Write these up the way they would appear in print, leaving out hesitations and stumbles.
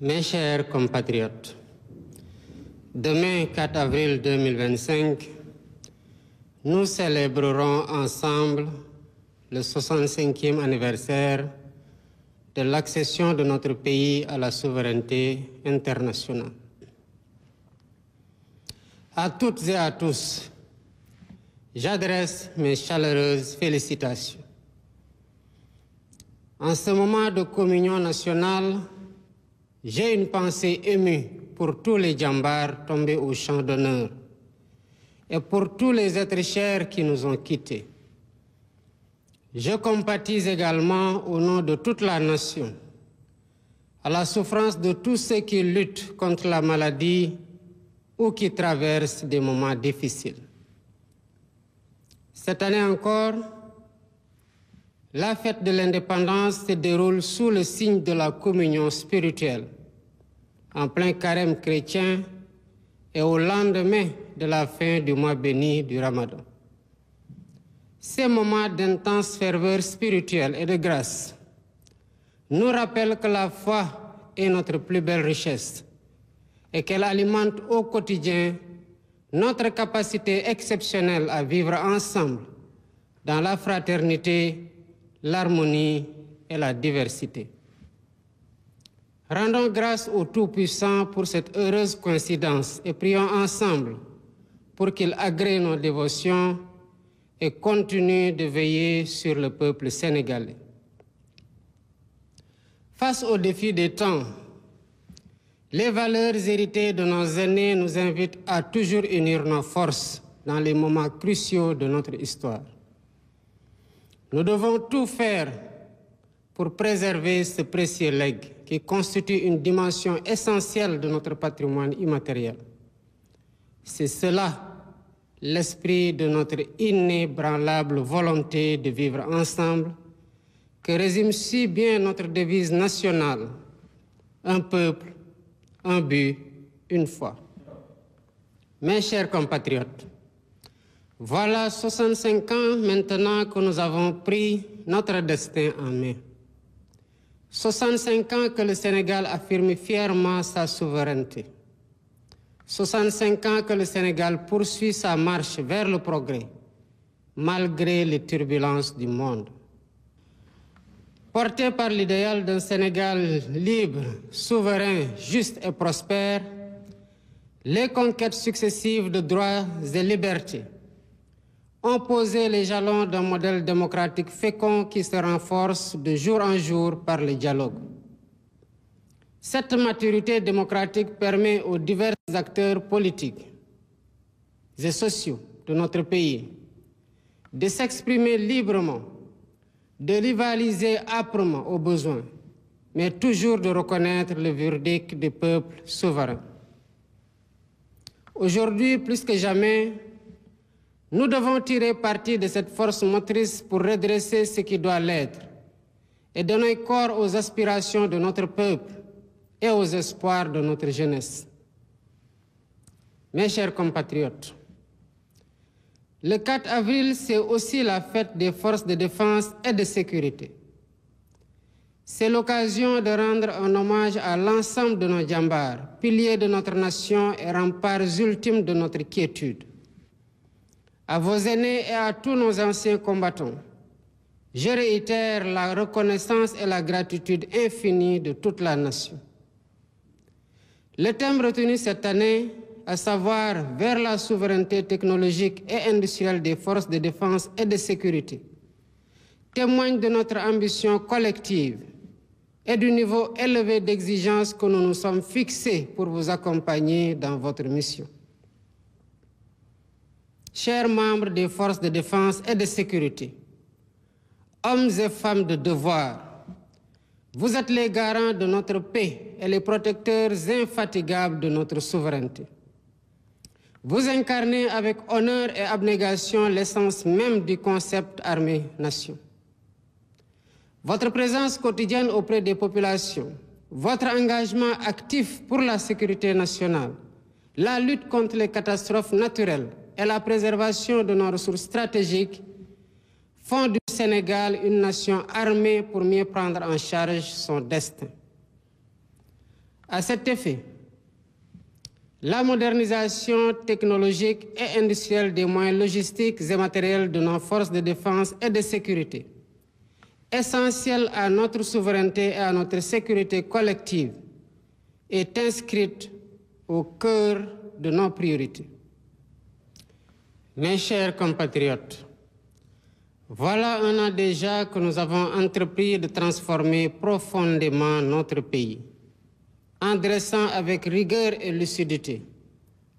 Mes chers compatriotes, demain 4 avril 2025, nous célébrerons ensemble le 65e anniversaire de l'accession de notre pays à la souveraineté internationale. À toutes et à tous, j'adresse mes chaleureuses félicitations. En ce moment de communion nationale, j'ai une pensée émue pour tous les djambars tombés au champ d'honneur et pour tous les êtres chers qui nous ont quittés. Je compatis également au nom de toute la nation à la souffrance de tous ceux qui luttent contre la maladie ou qui traversent des moments difficiles. Cette année encore, la fête de l'indépendance se déroule sous le signe de la communion spirituelle, en plein carême chrétien et au lendemain de la fin du mois béni du Ramadan. Ces moments d'intense ferveur spirituelle et de grâce nous rappellent que la foi est notre plus belle richesse et qu'elle alimente au quotidien notre capacité exceptionnelle à vivre ensemble dans la fraternité, l'harmonie et la diversité. Rendons grâce au Tout-Puissant pour cette heureuse coïncidence et prions ensemble pour qu'il agrée nos dévotions et continue de veiller sur le peuple sénégalais. Face aux défis des temps, les valeurs héritées de nos aînés nous invitent à toujours unir nos forces dans les moments cruciaux de notre histoire. Nous devons tout faire pour préserver ce précieux legs qui constitue une dimension essentielle de notre patrimoine immatériel. C'est cela l'esprit de notre inébranlable volonté de vivre ensemble que résume si bien notre devise nationale, un peuple, un but, une foi. Mes chers compatriotes, voilà 65 ans maintenant que nous avons pris notre destin en main. 65 ans que le Sénégal affirme fièrement sa souveraineté. 65 ans que le Sénégal poursuit sa marche vers le progrès, malgré les turbulences du monde. Porté par l'idéal d'un Sénégal libre, souverain, juste et prospère, les conquêtes successives de droits et libertés ont posé les jalons d'un modèle démocratique fécond qui se renforce de jour en jour par le dialogue. Cette maturité démocratique permet aux divers acteurs politiques et sociaux de notre pays de s'exprimer librement, de rivaliser âprement au besoin, mais toujours de reconnaître le verdict des peuples souverains. Aujourd'hui, plus que jamais, nous devons tirer parti de cette force motrice pour redresser ce qui doit l'être et donner corps aux aspirations de notre peuple et aux espoirs de notre jeunesse. Mes chers compatriotes, le 4 avril, c'est aussi la fête des forces de défense et de sécurité. C'est l'occasion de rendre un hommage à l'ensemble de nos djambars, piliers de notre nation et remparts ultimes de notre quiétude. À vos aînés et à tous nos anciens combattants, je réitère la reconnaissance et la gratitude infinie de toute la nation. Le thème retenu cette année, à savoir vers la souveraineté technologique et industrielle des forces de défense et de sécurité, témoigne de notre ambition collective et du niveau élevé d'exigence que nous nous sommes fixés pour vous accompagner dans votre mission. Chers membres des forces de défense et de sécurité, hommes et femmes de devoir, vous êtes les garants de notre paix et les protecteurs infatigables de notre souveraineté. Vous incarnez avec honneur et abnégation l'essence même du concept armée-nation. Votre présence quotidienne auprès des populations, votre engagement actif pour la sécurité nationale, la lutte contre les catastrophes naturelles et la préservation de nos ressources stratégiques font du Sénégal une nation armée pour mieux prendre en charge son destin. À cet effet, la modernisation technologique et industrielle des moyens logistiques et matériels de nos forces de défense et de sécurité, essentielle à notre souveraineté et à notre sécurité collective, est inscrite au cœur de nos priorités. Mes chers compatriotes, voilà un an déjà que nous avons entrepris de transformer profondément notre pays, en dressant avec rigueur et lucidité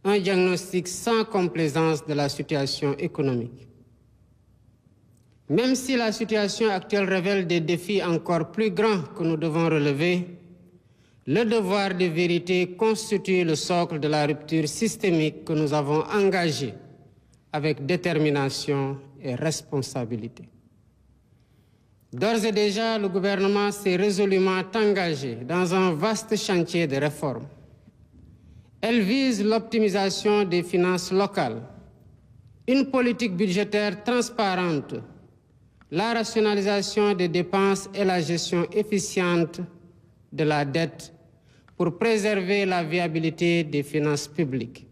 un diagnostic sans complaisance de la situation économique. Même si la situation actuelle révèle des défis encore plus grands que nous devons relever, le devoir de vérité constitue le socle de la rupture systémique que nous avons engagée avec détermination et responsabilité. D'ores et déjà, le gouvernement s'est résolument engagé dans un vaste chantier de réformes. Elle vise l'optimisation des finances locales, une politique budgétaire transparente, la rationalisation des dépenses et la gestion efficiente de la dette pour préserver la viabilité des finances publiques.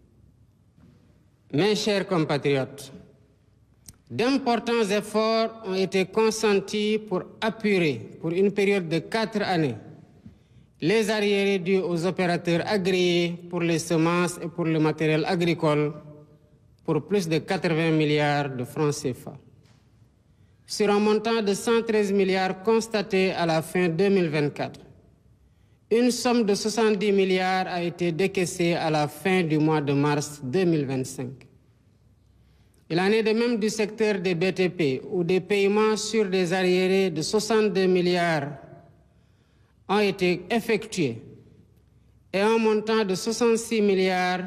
Mes chers compatriotes, d'importants efforts ont été consentis pour apurer, pour une période de 4 années, les arriérés dus aux opérateurs agréés pour les semences et pour le matériel agricole pour plus de 80 milliards de francs CFA. Sur un montant de 113 milliards constaté à la fin 2024, une somme de 70 milliards a été décaissée à la fin du mois de mars 2025. Il en est de même du secteur des BTP, où des paiements sur des arriérés de 62 milliards ont été effectués et un montant de 66 milliards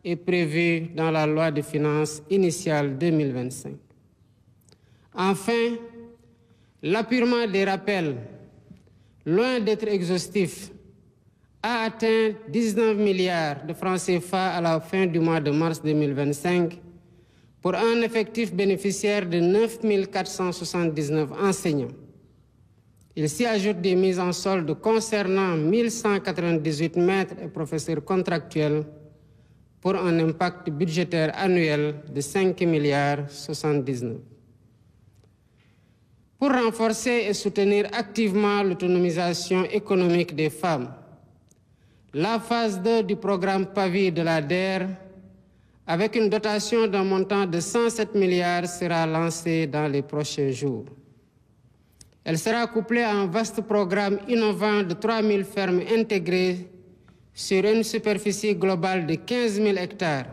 est prévu dans la loi de finances initiale 2025. Enfin, l'appurement des rappels, loin d'être exhaustif, a atteint 19 milliards de francs CFA à la fin du mois de mars 2025 pour un effectif bénéficiaire de 9 479 enseignants. Il s'y ajoute des mises en solde concernant 1198 maîtres et professeurs contractuels pour un impact budgétaire annuel de 5 milliards 79. Pour renforcer et soutenir activement l'autonomisation économique des femmes, la phase 2 du programme PAVI de la DER, avec une dotation d'un montant de 107 milliards, sera lancée dans les prochains jours. Elle sera couplée à un vaste programme innovant de 3 000 fermes intégrées sur une superficie globale de 15 000 hectares,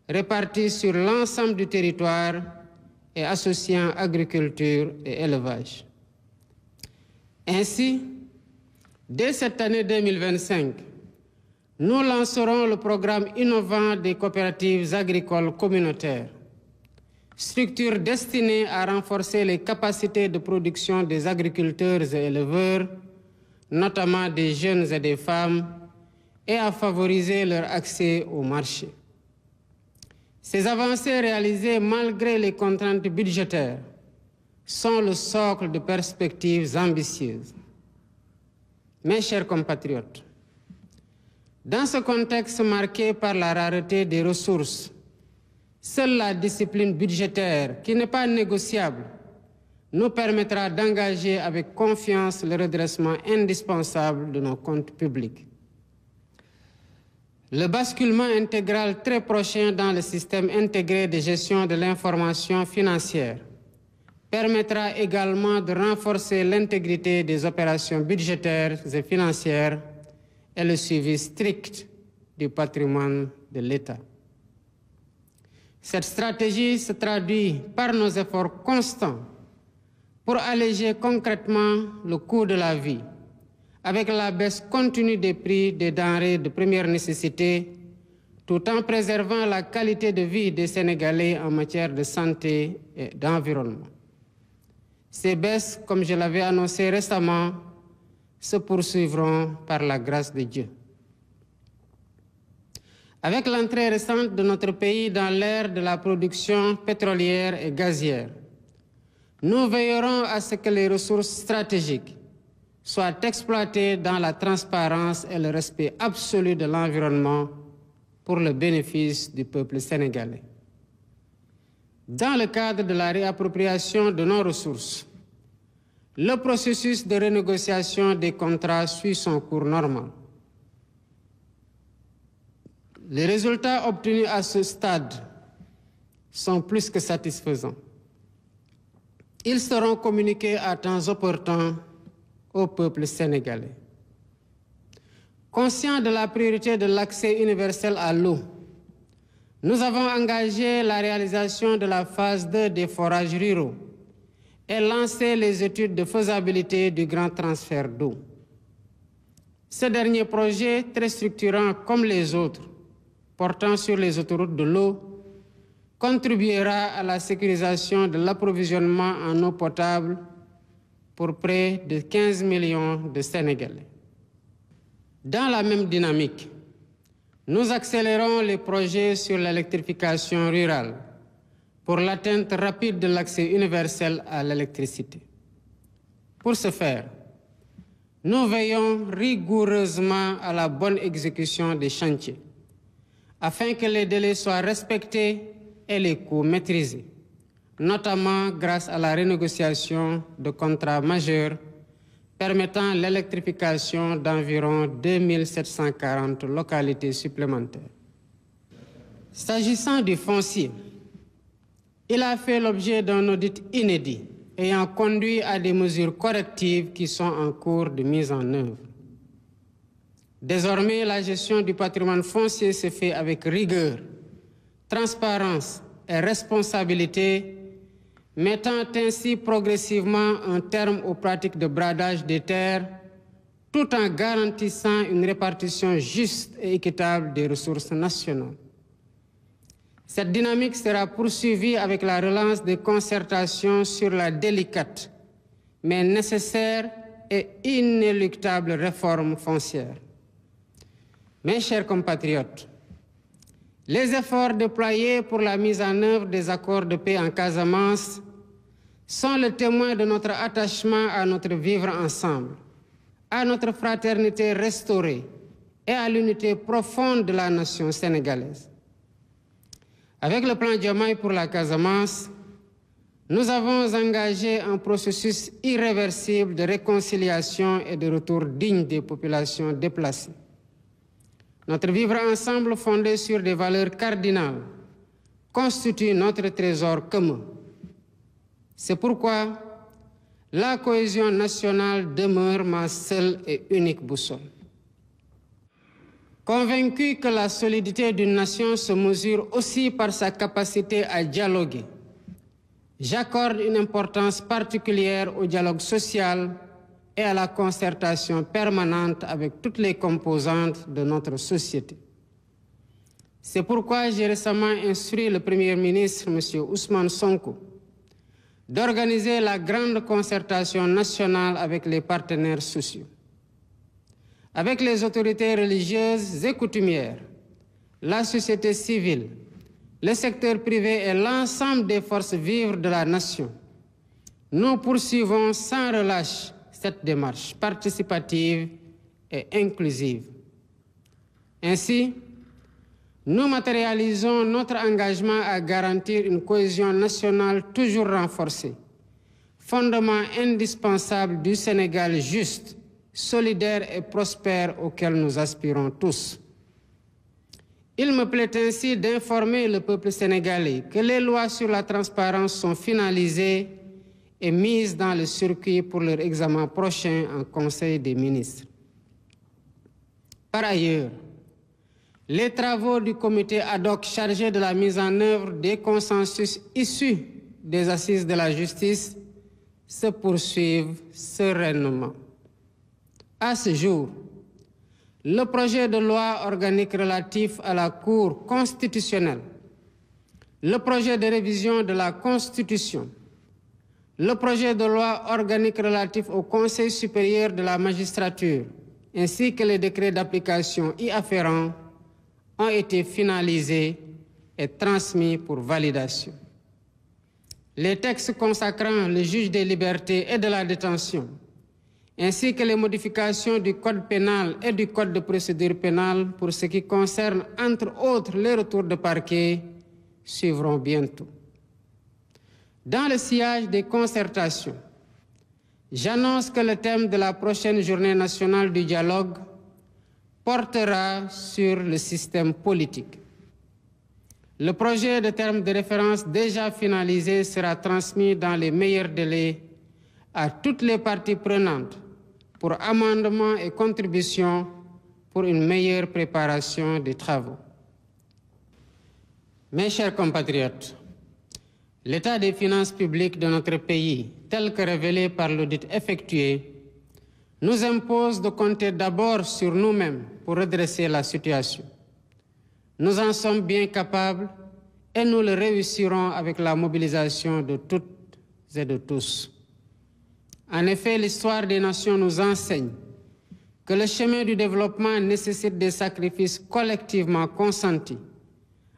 réparties sur l'ensemble du territoire et associant agriculture et élevage. Ainsi, dès cette année 2025, nous lancerons le programme innovant des coopératives agricoles communautaires, structure destinée à renforcer les capacités de production des agriculteurs et éleveurs, notamment des jeunes et des femmes, et à favoriser leur accès au marché. Ces avancées réalisées malgré les contraintes budgétaires sont le socle de perspectives ambitieuses. Mes chers compatriotes, dans ce contexte marqué par la rareté des ressources, seule la discipline budgétaire, qui n'est pas négociable, nous permettra d'engager avec confiance le redressement indispensable de nos comptes publics. Le basculement intégral très prochain dans le système intégré de gestion de l'information financière permettra également de renforcer l'intégrité des opérations budgétaires et financières et le suivi strict du patrimoine de l'État. Cette stratégie se traduit par nos efforts constants pour alléger concrètement le coût de la vie, avec la baisse continue des prix des denrées de première nécessité, tout en préservant la qualité de vie des Sénégalais en matière de santé et d'environnement. Ces baisses, comme je l'avais annoncé récemment, se poursuivront par la grâce de Dieu. Avec l'entrée récente de notre pays dans l'ère de la production pétrolière et gazière, nous veillerons à ce que les ressources stratégiques soient exploités dans la transparence et le respect absolu de l'environnement pour le bénéfice du peuple sénégalais. Dans le cadre de la réappropriation de nos ressources, le processus de renégociation des contrats suit son cours normal. Les résultats obtenus à ce stade sont plus que satisfaisants. Ils seront communiqués à temps opportun au peuple sénégalais. Conscient de la priorité de l'accès universel à l'eau, nous avons engagé la réalisation de la phase 2 des forages ruraux et lancé les études de faisabilité du grand transfert d'eau. Ce dernier projet, très structurant comme les autres, portant sur les autoroutes de l'eau, contribuera à la sécurisation de l'approvisionnement en eau potable pour près de 15 millions de Sénégalais. Dans la même dynamique, nous accélérons les projets sur l'électrification rurale pour l'atteinte rapide de l'accès universel à l'électricité. Pour ce faire, nous veillons rigoureusement à la bonne exécution des chantiers, afin que les délais soient respectés et les coûts maîtrisés, notamment grâce à la renégociation de contrats majeurs permettant l'électrification d'environ 2740 localités supplémentaires. S'agissant du foncier, il a fait l'objet d'un audit inédit ayant conduit à des mesures correctives qui sont en cours de mise en œuvre. Désormais, la gestion du patrimoine foncier se fait avec rigueur, transparence et responsabilité, mettant ainsi progressivement un terme aux pratiques de bradage des terres, tout en garantissant une répartition juste et équitable des ressources nationales. Cette dynamique sera poursuivie avec la relance des concertations sur la délicate, mais nécessaire et inéluctable réforme foncière. Mes chers compatriotes, les efforts déployés pour la mise en œuvre des accords de paix en Casamance sont le témoin de notre attachement à notre vivre ensemble, à notre fraternité restaurée et à l'unité profonde de la nation sénégalaise. Avec le plan Diomaye pour la Casamance, nous avons engagé un processus irréversible de réconciliation et de retour digne des populations déplacées. Notre vivre ensemble fondé sur des valeurs cardinales constitue notre trésor commun. C'est pourquoi la cohésion nationale demeure ma seule et unique boussole. Convaincu que la solidité d'une nation se mesure aussi par sa capacité à dialoguer, j'accorde une importance particulière au dialogue social et à la concertation permanente avec toutes les composantes de notre société. C'est pourquoi j'ai récemment instruit le Premier ministre, M. Ousmane Sonko, d'organiser la grande concertation nationale avec les partenaires sociaux, avec les autorités religieuses et coutumières, la société civile, le secteur privé et l'ensemble des forces vives de la nation. Nous poursuivons sans relâche cette démarche participative et inclusive. Ainsi, nous matérialisons notre engagement à garantir une cohésion nationale toujours renforcée, fondement indispensable du Sénégal juste, solidaire et prospère auquel nous aspirons tous. Il me plaît ainsi d'informer le peuple sénégalais que les lois sur la transparence sont finalisées et mises dans le circuit pour leur examen prochain en Conseil des ministres. Par ailleurs, les travaux du comité ad hoc chargé de la mise en œuvre des consensus issus des assises de la justice se poursuivent sereinement. À ce jour, le projet de loi organique relatif à la Cour constitutionnelle, le projet de révision de la Constitution, le projet de loi organique relatif au Conseil supérieur de la magistrature, ainsi que les décrets d'application y afférents, ont été finalisés et transmis pour validation. Les textes consacrant le juge des libertés et de la détention ainsi que les modifications du Code pénal et du Code de procédure pénale pour ce qui concerne, entre autres, les retours de parquet, suivront bientôt. Dans le sillage des concertations, j'annonce que le thème de la prochaine journée nationale du dialogue portera sur le système politique. Le projet de terme de référence déjà finalisé sera transmis dans les meilleurs délais à toutes les parties prenantes pour amendements et contributions pour une meilleure préparation des travaux. Mes chers compatriotes, l'état des finances publiques de notre pays, tel que révélé par l'audit effectué, nous impose de compter d'abord sur nous-mêmes pour redresser la situation. Nous en sommes bien capables et nous le réussirons avec la mobilisation de toutes et de tous. En effet, l'histoire des nations nous enseigne que le chemin du développement nécessite des sacrifices collectivement consentis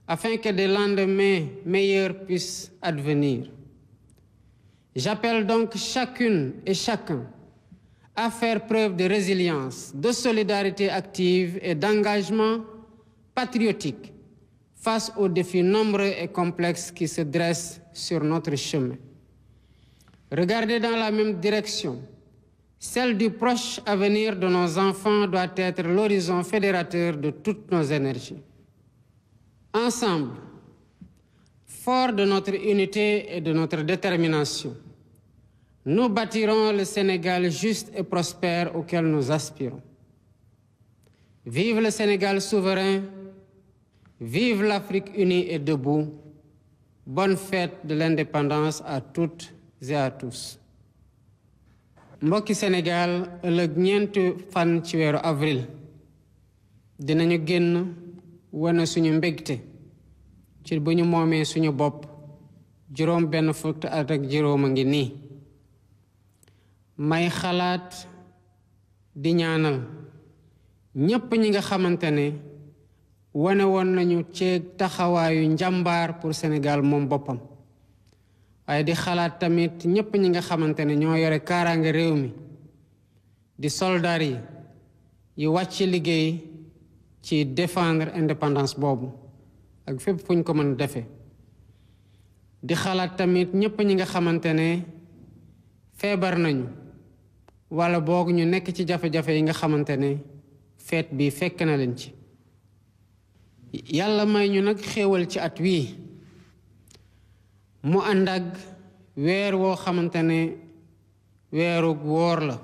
afin que des lendemains meilleurs puissent advenir. J'appelle donc chacune et chacun à faire preuve de résilience, de solidarité active et d'engagement patriotique face aux défis nombreux et complexes qui se dressent sur notre chemin. Regarder dans la même direction, celle du proche avenir de nos enfants doit être l'horizon fédérateur de toutes nos énergies. Ensemble, forts de notre unité et de notre détermination, nous bâtirons le Sénégal juste et prospère auquel nous aspirons. Vive le Sénégal souverain, vive l'Afrique unie et debout. Bonne fête de l'indépendance à toutes et à tous. mbokki Sénégal ëllëg ñeenti fan ci weeru avril dinañu génn wane suñu mbégte ci bu ñu moomee suñu bopp juróom benn fukki at ak juróom a ngi nii. may xalaat di ñaanal ñépp ñi nga xamante ne wane woon nañu ci taxawaayu njàmbaar pour Sénégal moom boppam. waaye di xalaat tamit ñépp ñi nga xamante ne ñoo yore kaaraange réew mi di soldats yi wàcc liggéey ci défendre indépendance boobu ak fépp fu ñu ko mën defe di xalaat tamit ñépp ñi nga xamante ne feebar nañu wala boog ñu nekk ci jafe-jafe yi nga xamante ne feet bi fekk na leen ci. yàlla may ñu nag xéewal ci at wii mu ànd ak weer woo xamante ne weeru woor la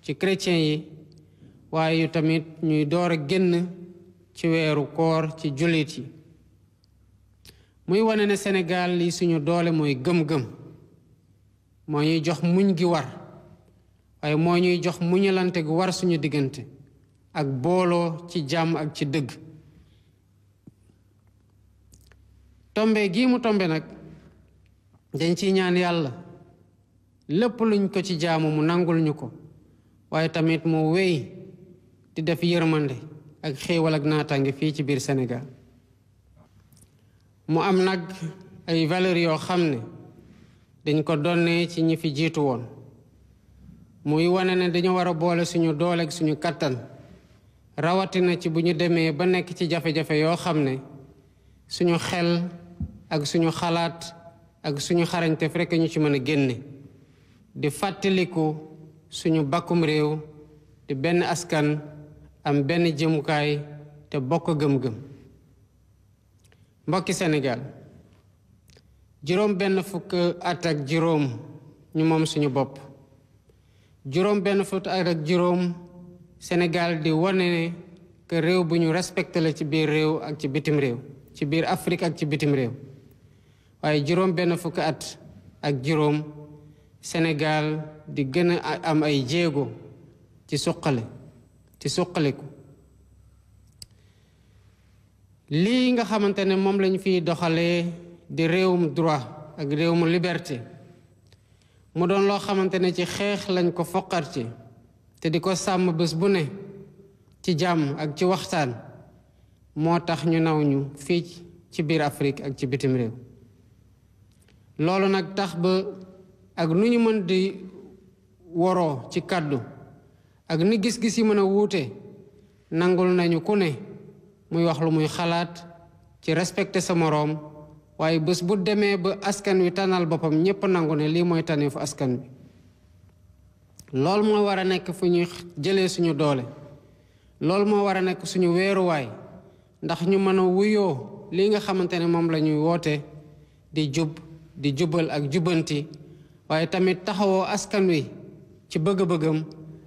ci chrétien yi waaye yu tamit ñuy door a génn ci weeru koor ci jullit yi. muy wane ne Sénégal li suñu doole mooy gëm-gëm moo ñuy jox muñ gi war waaye moo ñuy jox muñalante gu war suñu diggante ak booloo ci jàmm ak ci dëgg. tombe gii mu tombe nag dañ ciy ñaan yàlla lépp luñ ko ci jaamu mu nangul ñu ko waaye tamit mu wéy di def yërmande ak xéewal ak naataange fii ci biir Sénégal. mu am nag ay valeurs yoo xam ne dañ ko donnee ci ñi fi jiitu woon muy wane ne dañu war a boole suñu doole ak suñu kattan rawatina ci bu ñu demee ba nekk ci jafe-jafe yoo xam ne suñu xel ak suñu xalaat ak suñu xarañteef rekk ñu ci mën a génne di fàttaliku suñu bakkum réew di benn askan am benn jëmukaay te bokk gëm-gëm. mbokki Sénégal juróom benn fukk at ak juróom ñu moom suñu bopp juróom benn fukk at ak juróom Sénégal di wane ne que réew bu ñu respecté la ci biir réew ak ci bitim réew ci biir Afrique ak ci bitim réew waaye juróom benn fukk at ak juróom Sénégal di gën a am ay jéego ci suqaliku lii nga xamante ne moom lañu fiy doxalee di réewum droit ak réewum liberté mu doon loo xamante ne ci xeex lañ ko foqarti te di ko sàmm bés bu ne ci jàmm ak ci waxtaan moo tax ñu naw ñu fii ci biir Afrique ak ci bitim réew. loolu nag tax ba ak nu ñu mën di woroo ci kàddu ak ni gis-gis yi mën a wuute nangul nañu ku ne muy wax lu muy xalaat ci respecté sa moroom waaye bés bu demee ba askan wi tànnal boppam ñépp nangu ne lii mooy tànneefu askan wi loolu moo war a nekk fu ñuy jëlee suñu doole loolu moo war a nekk suñu weeruwaay ndax ñu mën a wuyoo lii nga xamante ne moom la ñuy woote di jub di jubal ak jubanti waaye tamit taxawoo askan wi ci bëgg-bëggam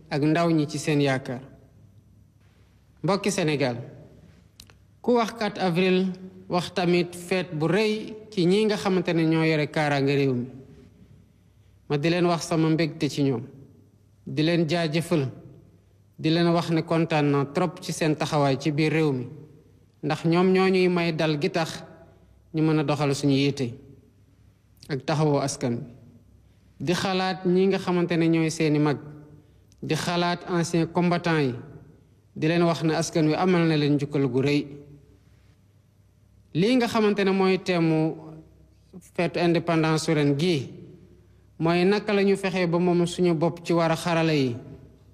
ak ndaw ñi ci seen yaakaar mbokki Sénégal ku wax 4 avril wax tamit fête bu rëy ci ñi nga xamante ne ñoo yore kaaraange réew mi ma di leen wax sama mbégte ci ñoom di leen jaajëfal di leen wax ne kontaan na trop ci seen taxawaay ci biir réew mi ndax ñoom ñoo ñuy may dal gi tax ñu mën a doxal suñu yitte ak taxawoo askan bi di xalaat ñi nga xamante ne ñooy seeni mag di xalaat anciens combattants yi di leen wax ne askan wi amal na leen njukkal gu rëy lii nga xamante ne mooy teemu feetu indépendance ren gii mooy naka la ñu fexee ba moom suñu bopp ci war a xarala yi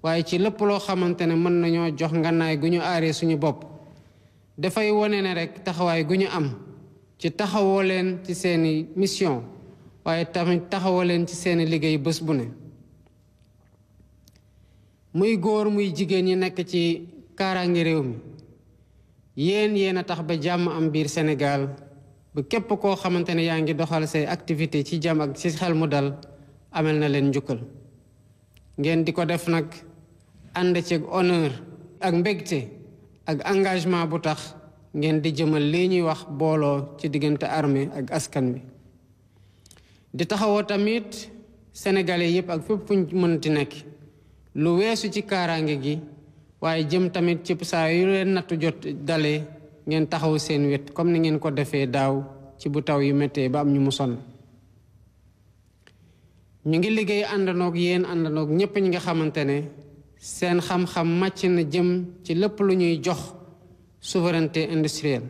waaye ci lépp loo xamante ne mën nañoo jox ngànnaay gu ñu aaree suñu bopp dafay wone ne rek taxawaay gu ñu am ci taxawoo leen ci seeni mission waaye tamit taxawoo leen ci seeni liggéey bés bu ne muy góor muy jigéen ñi nekk ci kaaraange réew mi yéen a tax ba jàmm am biir Sénégal ba képp koo xamante ne yaa ngi doxal say activité ci jàmm ak ci xel mu dal amel na leen njukkal ngeen di ko def nag ànd ci honneur ak mbégte ak engagement bu tax ngeen di jëmal lii ñuy wax booloo ci diggante armée ak askan wi di taxawoo tamit sénégalais yépp ak fépp fuñ mënti nekk lu weesu ci kaaraange gi waaye jëm tamit ci saa yu leen nattu jot dalee ngeen taxaw seen wet comme ni ngeen ko defee daaw ci bu taw yu méttee ba am ñu mu sonn ñu ngi liggéey àndanoog yéen àndanoog ñépp ñi nga xamante ne seen xam-xam màcc na jëm ci lépp lu ñuy jox souveraineté industrielle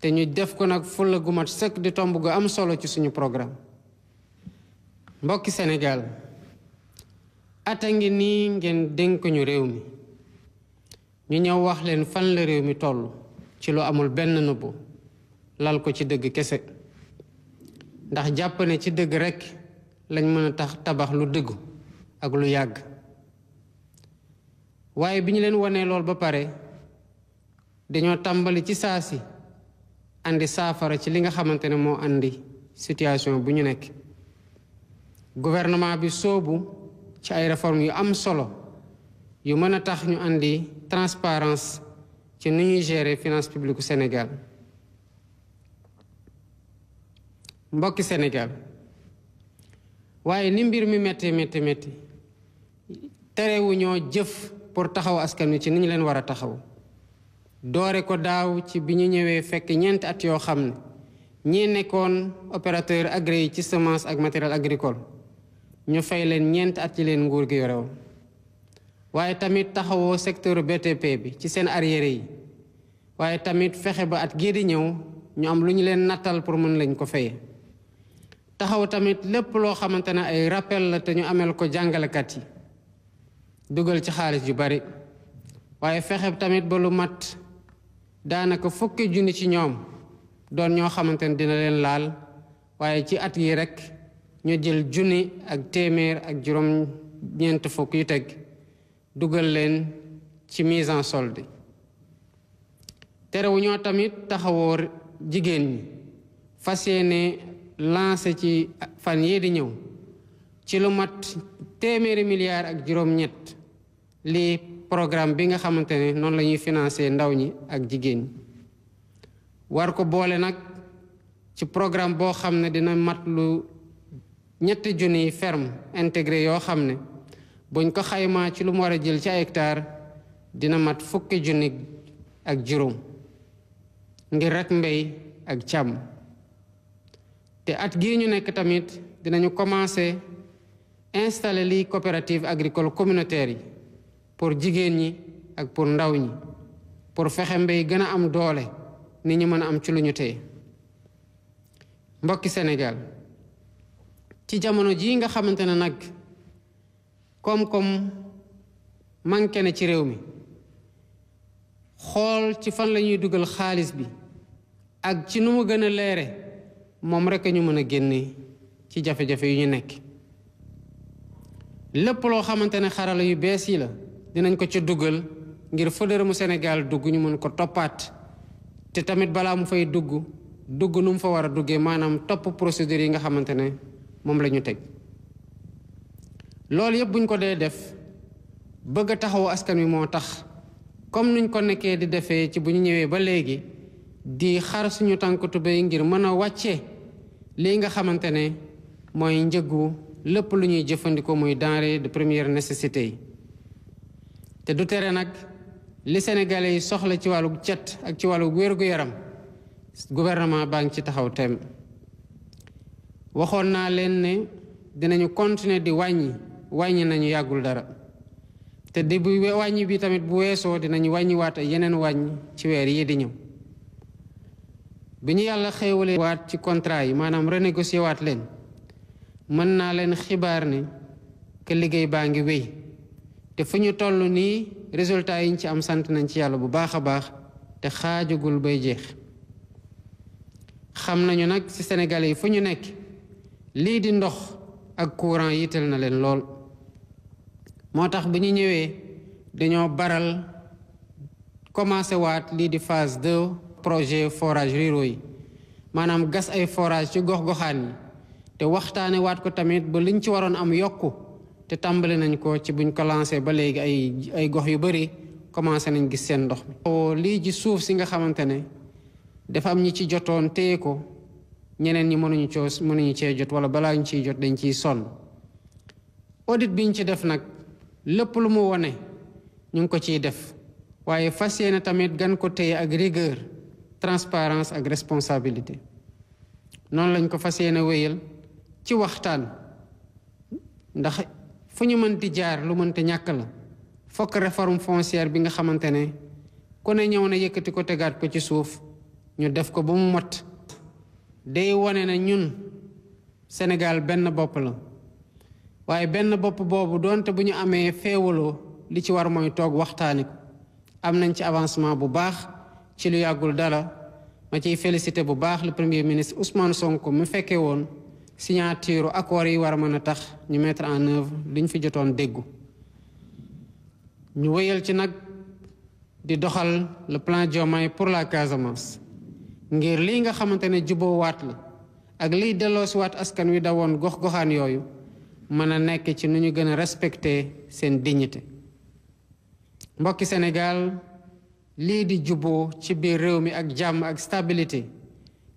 te ñu def ko nag fulla gu mat sëkk di tomb gu am solo ci suñu programme mbokki Sénégal ata ngi nii ngeen dénk ñu réew mi ñu ñëw wax leen fan la réew mi toll ci lu amul benn nëbbu lal ko ci dëgg kese ndax jàpp ne ci dëgg rekk lañ mën a tabax lu dëggu ak lu yàgg waaye bi ñu leen wonee lool ba pare dañoo tàmbali ci saa si andi saafara ci li nga xamante ne moo andi situation bu ñu nekk gouvernement bi soobu ci ay réformes yu am solo yu mën a tax ñu andi transparence ci ni ñuy gérer finance publique u Sénégal mbokki Sénégal waaye ni mbir mi métti terewu ñoo jëf pour taxaw askan wi ci ni ñu leen war a taxaw doore ko daaw ci bi ñu ñëwee fekk ñeenti at yoo xam ne ñii nekkoon opérateur agréé ci semence ak matériel agricole ñu fay leen ñeenti at ci leen nguur gi yore woon waaye tamit taxawoo secteur BTP bi ci seen arriéré yi waaye tamit fexe ba at gii di ñëw ñu am lu ñu leen nattal pour mën lañ ko fayee taxaw tamit lépp loo xamante ne ay rappel la te ñu amel ko jàngalekat yi dugal ci xaalis yu bari waaye fexe tamit ba lu mat daanaka fukki junni ci ñoom doon ñoo xamante ne dina leen laal waaye ci at yi rekk ñu jël junni ak téeméer ak juróom ñeent fukk yu teg dugal leen ci mise en solde terewu ñoo tamit taxawoo jigéen ñi fas yéene lancé ci fan yii di ñëw ci lu mat téeméeri milliards ak juróom-ñett lii programme bi nga xamante ne noonu la ñuy financé ndaw ñi ak jigéen ñi war ko boole nag ci programme boo xam ne dina mat lu ñetti junniy ferme intégré yoo xam ne buñ ko xaymaa ci lu mu war a jël ci ay hectare dina mat fukki junni ak juróom ngir rek mbéy ak càmm te at gii ñu nekk tamit dinañu commencé installer lii coopérative agricole communautaire yi pour jigéen ñi ak pour ndaw ñi pour fexe mbéy gën a am doole ni ñu mën a am ci lu ñu téye mbokki Sénégal ci jamono jii nga xamante ne nag koom-koom manqué na ci réew mi xool ci fan la ñuy dugal xaalis bi ak ci nu mu gën a leere moom rek ñu mën a génne ci jafe-jafe yu ñu nekk. lépp loo xamante ne xarala yu bees yi la dinañ ko ci dugal ngir fa dërëmu Sénégal dugg ñu mën ko toppaat te tamit balaa mu fay dugg nu mu fa war a duggee maanaam topp procédure yi nga xamante ne moom la ñu teg. loolu yëpp buñ ko dee def bëgg a taxawu askan wi moo tax comme nuñ ko nekkee di defee ci bu ñu ñëwee ba léegi di xar suñu tànk tubéy ngir mën a wàcce lii nga xamante ne mooy njëgu lépp lu ñuy jëfandikoo muy denrée de première nécessité yi. te du tere nag li Sénégalais yi soxla ci wàllu cet ak ci wàllu wér-gu-yaram gouvernement baa ngi ci taxaw tem. waxoon naa leen ne dinañu continuer di wàññi nañu yàggul dara te di bu wàññi bi tamit bu weesoo dinañu wàññiwaat ay yeneen wàññi ci weer yi di ñëw. bi ñu yàlla xéewalee waat ci contrat yi maanaam renégocier waat leen mën naa leen xibaar ne que liggéey baa ngi wéy te fu ñu toll nii résultat yi ñu ci am sant nañ ci yàlla bu baax a baax te xaajagul bay jeex. xam nañu nag ci Sénégalais yi fu ñu nekk lii di ndox ak courant yitteel na leen lool moo tax bu ñu ñëwee dañoo baral commencé waat lii di phase 2 projet forage ruraux yi maanaam gas ay forage ci gox-goxaan yi te waxtaane waat ko tamit ba liñ ci waroon am yokku te tàmbali nañ ko ci buñ ko lancé ba léegi ay gox yu bari commencé nañ gis seen ndox mi. lii ji suuf si nga xamante ne dafa am ñi ci jotoon téye ko ñeneen ñi mënuñu cee jot wala balaa ñu ciy jot dañ ciy sonn. audit bi ñu ci def nag lépp lu mu wone ñu ngi ko ciy def waaye fas yéene tamit gan ko téye ak rigueur transparence ak responsabilité noonu lañ ko fas yéene wéyal ci waxtaan ndax fu ñu mën di jaar lu mënta ñàkk la fokk réforme foncière bi nga xamante ne ku ne ñëw na yëkkati ko tegaat ko ci suuf ñu def ko ba mu mot day wone na ñun Sénégal benn bopp la waaye benn bopp boobu doonte bu ñu amee feewaloo li ci war mooy toog waxtaani ko am nañ ci avancement bu baax ci lu yàggul dara ma ciy félicité bu baax le premier ministre Ousmane Sonko mu fekkee woon signature accord yi war a mën a tax ñu mettre en œuvre liñ fi jotoon déggu ñu wéyal ci nag di doxal le plan Diomaye pour la Casamance ngir lii nga xamante ne juboo waat la ak liy delloosi waat askan wi dawoon gox-goxaan yooyu mën a nekk ci nu ñu gën a respecté seen dignité. mbokki Sénégal lii di juboo ci biir réew mi ak jàmm ak stabilité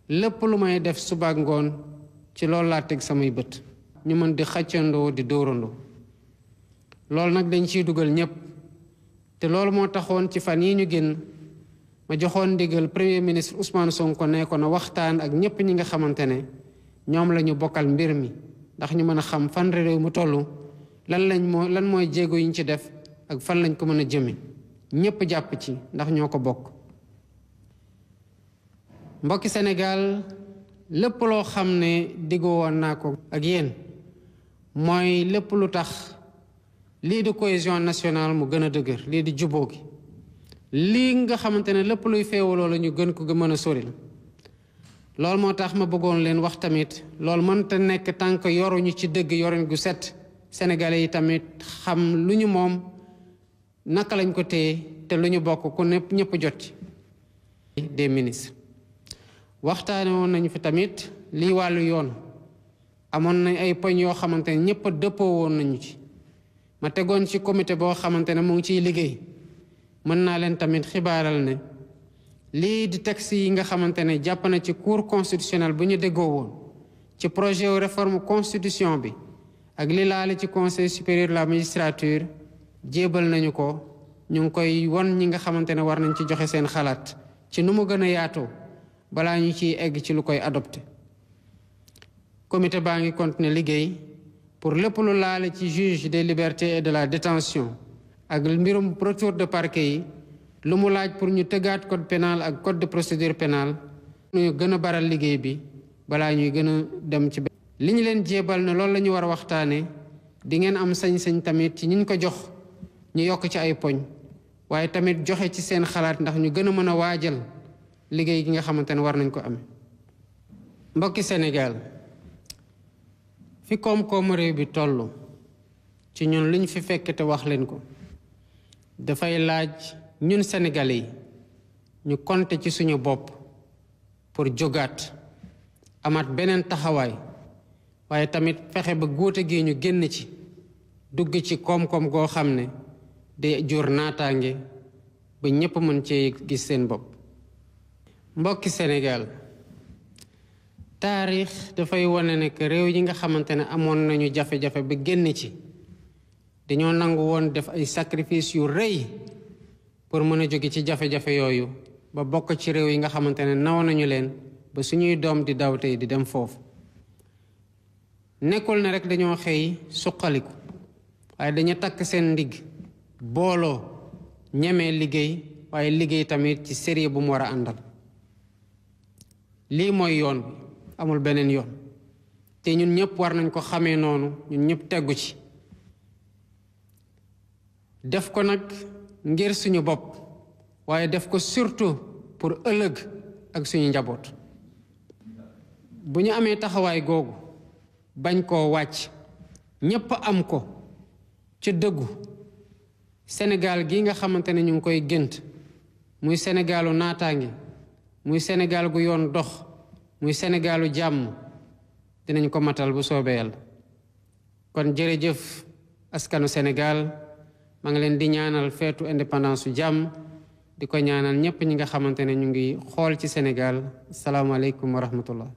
lépp lu may def suba ak ngoon ci loolu laa teg samay bët ñu mën di xàccandoo di dóorandoo loolu nag dañ ciy dugal ñépp te loolu moo taxoon ci fan yi ñu génn ma joxoon ndigal premier ministre Ousmane Sonko ne ko na waxtaan ak ñépp ñi nga xamante ne ñoom la ñu bokkal mbir mi ndax ñu mën a xam fan réew mu toll lan mooy jéego yi ñu ci def ak fan lañ ko mën a jëme ñépp jàpp ci ndax ñoo ko bokk. mbokki Sénégal lépp loo xam ne diggoo woon naa ko ak yéen mooy lépp lu tax lii di cohésion nationale mu gën a dëgër lii di juboo gi lii nga xamante ne lépp luy feewaloo la ñu gën ko mën a sori la loolu moo tax ma bëggoon leen wax tamit loolu mënta nekk tànk yoruñu ci dëgg yorin gu set sénégalais yi tamit xam lu ñu moom naka lañ ko téye te lu ñu bokk ku ñëpp jot ci des ministres waxtaane woon nañu fi tamit lii wàllu yoon amoon nañ ay poñ yoo xamante ne ñëpp dëppoo woon nañu ci ma tegoon ci comité boo xamante ne mu ngi ciy liggéey mën naa leen tamit xibaaral ne lii di texte yi nga xamante ne jàpp na ci cour constitutionnel bu ñu déggoo woon ci projet wu réforme constitution bi ak li laale ci conseil supérieur de la magistrature jébal nañu ko ñu ngi koy won ñi nga xamante ne war nañ ci joxe seen xalaat ci nu mu gën a yaatoo balaa ñu ciy egg ci lu koy adopté comité baa ngi continuer liggéey pour lépp lu laale ci juge des libertés et de la détention ak mbirum retour de parquet yi lu mu laaj pour ñu tëggaat code pénal ak code de procédure pénale ñu gën a baral liggéey bi balaa ñuy gën a dem ci li ñu leen jébal ne loolu la ñu war a waxtaane di ngeen am sañ-sañ tamit ci ñiñ ko jox ñu yokk ci ay poñ waaye tamit joxe ci seen xalaat ndax ñu gën a mën a waajal liggéey gi nga xamante ne war nañ ko amee. mbokki Sénégal fi koom-koomu réew bi toll ci ñun liñ fi fekk te wax leen ko dafay laaj ñun Sénégalais yi ñu compter ci suñu bopp pour jógaat amaat beneen taxawaay waaye tamit fexe ba góote gi ñu génn ci dugg ci koom-koom goo xam ne day jur naataange ba ñépp mën cee gis seen bopp. mbokki Sénégal taarix dafay wane ne que réew yi nga xamante ne amoon nañu jafe-jafe ba génn ci dañoo nangu woon def ay sacrifice yu rëy pour mën a jóge ci jafe-jafe yooyu ba bokk ci réew yi nga xamante ne naw nañu leen ba suñuy doom di daw tey di dem foofu. nekkul ne rek dañoo xëy suqaliku waaye dañu takk seen ndigg booloo ñemee liggéey waaye liggéey tamit ci sérieux bu mu war a àndal. lii mooy yoon bi amul beneen yoon te ñun ñëpp war nañ ko xamee noonu ñun ñëpp teggu ci def ko nag ngir suñu bopp waaye def ko surtout pour ëllëg ak suñu njaboot. bu ñu amee taxawaay googu bañ koo wàcc ñëpp am ko ci dëggu Sénégal gi nga xamante ne ñu ngi koy gént muy Sénégalu naataange muy Sénégal gu yoon dox muy Sénégalu jàmm dinañ ko matal bu soobee Yàlla. kon jërëjëf askanu Sénégal maa ngi leen di ñaanal feetu indépendance su jàmm di ko ñaanal ñëpp ñi nga xamante ne ñu ngi xool ci Sénégal asalaamaaleykum wa rahmatullah.